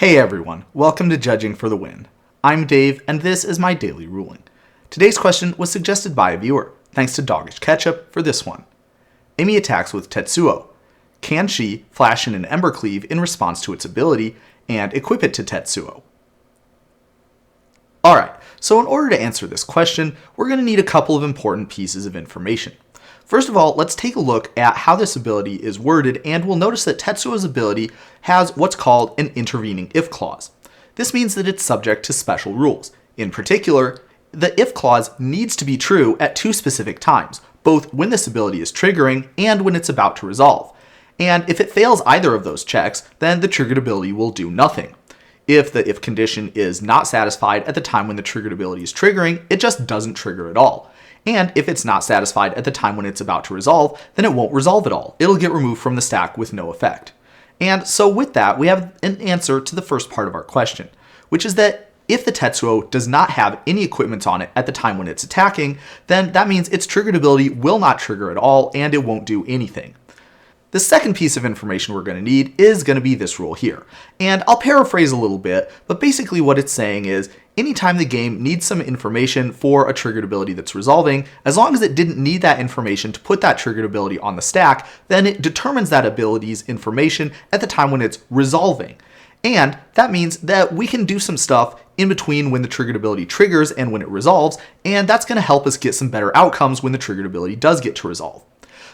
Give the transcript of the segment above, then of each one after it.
Hey everyone, welcome to Judging for the Win. I'm Dave, and this is my daily ruling. Today's question was suggested by a viewer. Thanks to Doggish Ketchup for this one. Amy attacks with Tetsuo. Can she flash in an Embercleave in response to its ability and equip it to Tetsuo? Alright, so in order to answer this question, we're going to need a couple of important pieces of information. First of all, let's take a look at how this ability is worded, and we'll notice that Tetsuo's ability has what's called an intervening if clause. This means that it's subject to special rules. In particular, the if clause needs to be true at two specific times, both when this ability is triggering and when it's about to resolve. And if it fails either of those checks, then the triggered ability will do nothing. If the if condition is not satisfied at the time when the triggered ability is triggering, it just doesn't trigger at all. And if it's not satisfied at the time when it's about to resolve, then it won't resolve at all. It'll get removed from the stack with no effect. And so with that, we have an answer to the first part of our question, which is that if the Tetsuo does not have any equipment on it at the time when it's attacking, then that means its triggered ability will not trigger at all and it won't do anything. The second piece of information we're going to need is going to be this rule here. And I'll paraphrase a little bit, but basically what it's saying is anytime the game needs some information for a triggered ability that's resolving, as long as it didn't need that information to put that triggered ability on the stack, then it determines that ability's information at the time when it's resolving. And that means that we can do some stuff in between when the triggered ability triggers and when it resolves, and that's going to help us get some better outcomes when the triggered ability does get to resolve.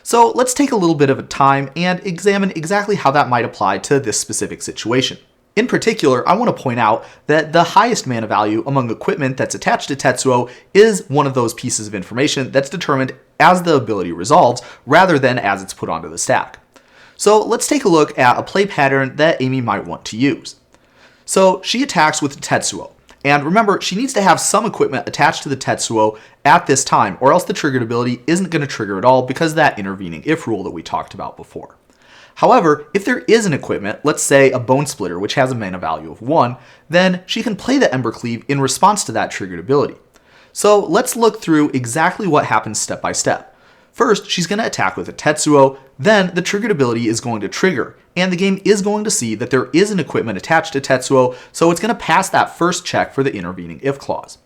So let's take a little bit of a time and examine exactly how that might apply to this specific situation. In particular, I want to point out that the highest mana value among equipment that's attached to Tetsuo is one of those pieces of information that's determined as the ability resolves rather than as it's put onto the stack. So let's take a look at a play pattern that Amy might want to use. So she attacks with Tetsuo. And remember, she needs to have some equipment attached to the Tetsuo at this time, or else the triggered ability isn't going to trigger at all because of that intervening if rule that we talked about before. However, if there is an equipment, let's say a Bone Splitter, which has a mana value of 1, then she can play the Embercleave in response to that triggered ability. So let's look through exactly what happens step by step. First, she's going to attack with a Tetsuo, then the triggered ability is going to trigger, and the game is going to see that there is an equipment attached to Tetsuo, so it's going to pass that first check for the intervening if clause.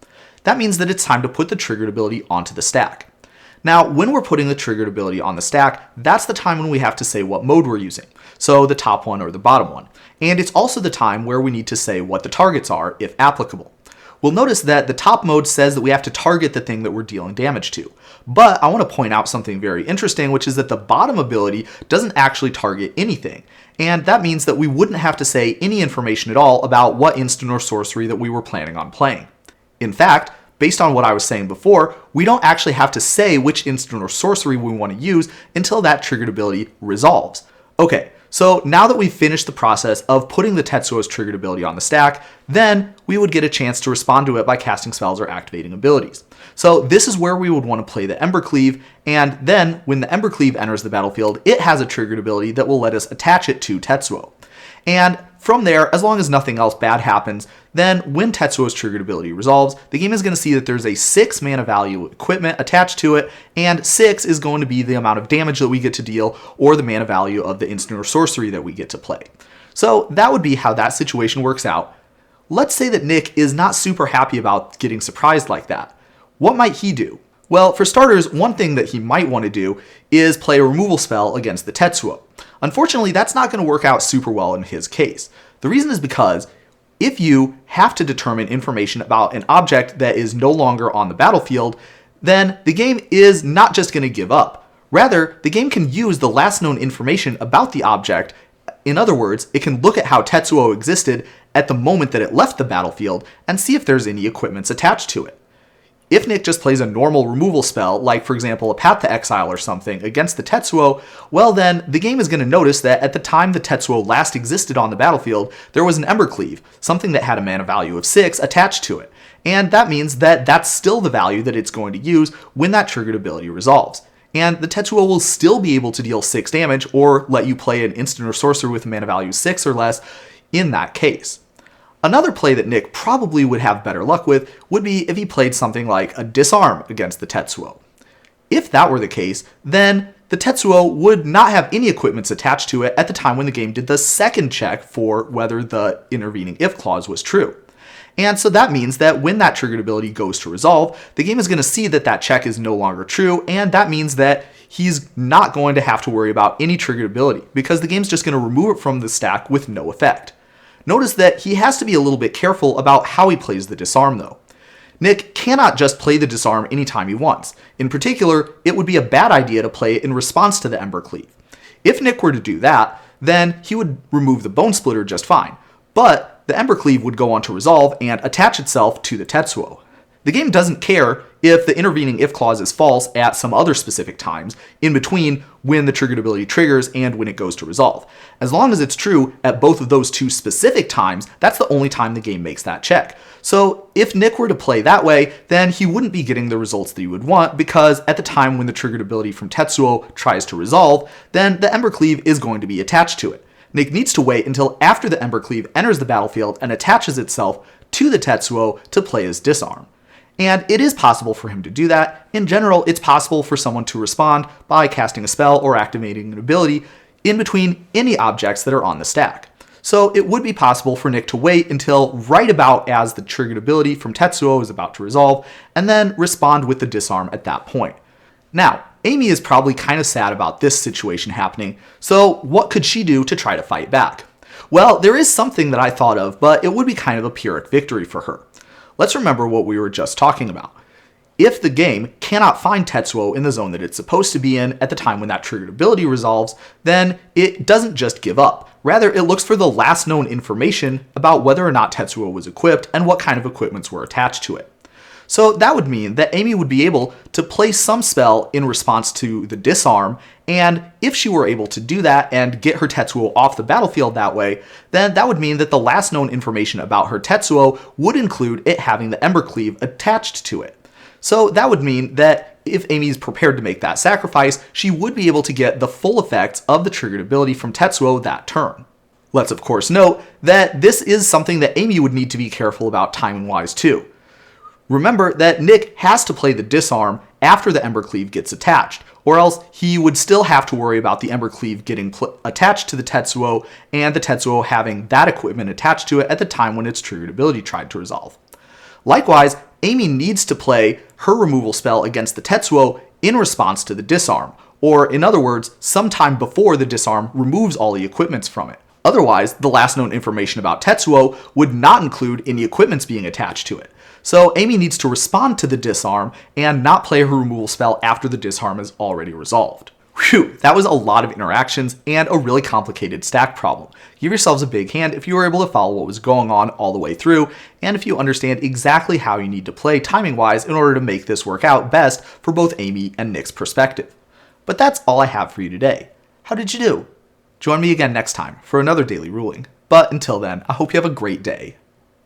That means that it's time to put the triggered ability onto the stack. Now, when we're putting the triggered ability on the stack, that's the time when we have to say what mode we're using, so the top one or the bottom one. And it's also the time where we need to say what the targets are, if applicable. We'll notice that the top mode says that we have to target the thing that we're dealing damage to. But I want to point out something very interesting, which is that the bottom ability doesn't actually target anything. And that means that we wouldn't have to say any information at all about what instant or sorcery that we were planning on playing. In fact, based on what I was saying before, we don't actually have to say which instant or sorcery we want to use until that triggered ability resolves. Okay, so now that we've finished the process of putting the Tetsuo's triggered ability on the stack, then we would get a chance to respond to it by casting spells or activating abilities. So this is where we would want to play the Embercleave, and then when the Embercleave enters the battlefield, it has a triggered ability that will let us attach it to Tetsuo. And from there, as long as nothing else bad happens, then when Tetsuo's triggered ability resolves, the game is going to see that there's a 6 mana value equipment attached to it, and 6 is going to be the amount of damage that we get to deal, or the mana value of the instant or sorcery that we get to play. So that would be how that situation works out. Let's say that Nick is not super happy about getting surprised like that. What might he do? Well, for starters, one thing that he might want to do is play a removal spell against the Tetsuo. Unfortunately, that's not going to work out super well in his case. The reason is because if you have to determine information about an object that is no longer on the battlefield, then the game is not just going to give up. Rather, the game can use the last known information about the object. In other words, it can look at how Tetsuo existed at the moment that it left the battlefield and see if there's any equipments attached to it. If Nick just plays a normal removal spell, like for example a Path to Exile or something, against the Tetsuo, well then the game is going to notice that at the time the Tetsuo last existed on the battlefield, there was an Embercleave, something that had a mana value of 6 attached to it. And that means that that's still the value that it's going to use when that triggered ability resolves. And the Tetsuo will still be able to deal 6 damage or let you play an instant or sorcery with a mana value 6 or less in that case. Another play that Nick probably would have better luck with would be if he played something like a Disarm against the Tetsuo. If that were the case, then the Tetsuo would not have any equipments attached to it at the time when the game did the second check for whether the intervening if clause was true. And so that means that when that triggered ability goes to resolve, the game is going to see that that check is no longer true, and that means that he's not going to have to worry about any triggered ability, because the game's just going to remove it from the stack with no effect. Notice that he has to be a little bit careful about how he plays the disarm though. Nick cannot just play the disarm anytime he wants. In particular, it would be a bad idea to play it in response to the Embercleave. If Nick were to do that, then he would remove the Bone Splitter just fine, but the Embercleave would go on to resolve and attach itself to the Tetsuo. The game doesn't care if the intervening if clause is false at some other specific times in between when the triggered ability triggers and when it goes to resolve. As long as it's true at both of those two specific times, that's the only time the game makes that check. So if Nick were to play that way, then he wouldn't be getting the results that he would want, because at the time when the triggered ability from Tetsuo tries to resolve, then the Embercleave is going to be attached to it. Nick needs to wait until after the Embercleave enters the battlefield and attaches itself to the Tetsuo to play his disarm. And it is possible for him to do that. In general, it's possible for someone to respond by casting a spell or activating an ability in between any objects that are on the stack. So it would be possible for Nick to wait until right about as the triggered ability from Tetsuo is about to resolve, and then respond with the disarm at that point. Now, Amy is probably kind of sad about this situation happening, so what could she do to try to fight back? Well, there is something that I thought of, but it would be kind of a Pyrrhic victory for her. Let's remember what we were just talking about. If the game cannot find Tetsuo in the zone that it's supposed to be in at the time when that triggered ability resolves, then it doesn't just give up. Rather, it looks for the last known information about whether or not Tetsuo was equipped and what kind of equipments were attached to it. So that would mean that Amy would be able to play some spell in response to the disarm, and if she were able to do that and get her Tetsuo off the battlefield that way, then that would mean that the last known information about her Tetsuo would include it having the Embercleave attached to it. So that would mean that if Amy's prepared to make that sacrifice, she would be able to get the full effects of the triggered ability from Tetsuo that turn. Let's of course note that this is something that Amy would need to be careful about timing-wise too. Remember that Nick has to play the disarm after the Embercleave gets attached, or else he would still have to worry about the Embercleave getting attached to the Tetsuo and the Tetsuo having that equipment attached to it at the time when its triggered ability tried to resolve. Likewise, Amy needs to play her removal spell against the Tetsuo in response to the disarm, or in other words, sometime before the disarm removes all the equipments from it. Otherwise, the last known information about Tetsuo would not include any equipments being attached to it. So Amy needs to respond to the disarm and not play her removal spell after the disarm is already resolved. Whew, that was a lot of interactions and a really complicated stack problem. Give yourselves a big hand if you were able to follow what was going on all the way through, and if you understand exactly how you need to play timing-wise in order to make this work out best for both Amy and Nick's perspective. But that's all I have for you today. How did you do? Join me again next time for another daily ruling. But until then, I hope you have a great day.